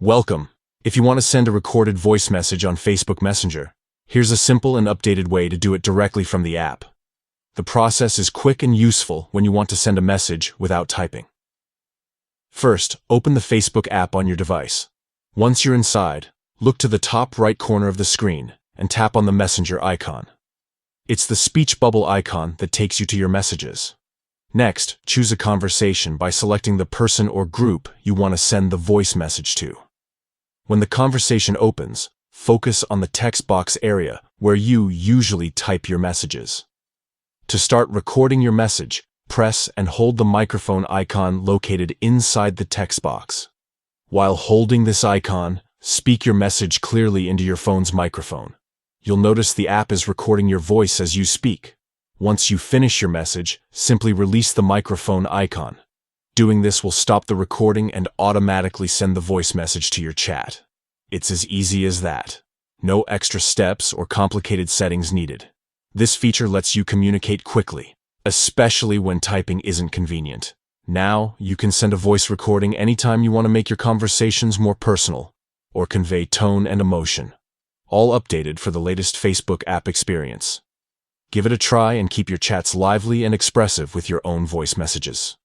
Welcome. If you want to send a recorded voice message on Facebook Messenger, here's a simple and updated way to do it directly from the app. The process is quick and useful when you want to send a message without typing. First, open the Facebook app on your device. Once you're inside, look to the top right corner of the screen and tap on the Messenger icon. It's the speech bubble icon that takes you to your messages. Next, choose a conversation by selecting the person or group you want to send the voice message to. When the conversation opens, focus on the text box area where you usually type your messages. To start recording your message, press and hold the microphone icon located inside the text box. While holding this icon, speak your message clearly into your phone's microphone. You'll notice the app is recording your voice as you speak. Once you finish your message, simply release the microphone icon. Doing this will stop the recording and automatically send the voice message to your chat. It's as easy as that. No extra steps or complicated settings needed. This feature lets you communicate quickly, especially when typing isn't convenient. Now, you can send a voice recording anytime you want to make your conversations more personal or convey tone and emotion. All updated for the latest Facebook app experience. Give it a try and keep your chats lively and expressive with your own voice messages.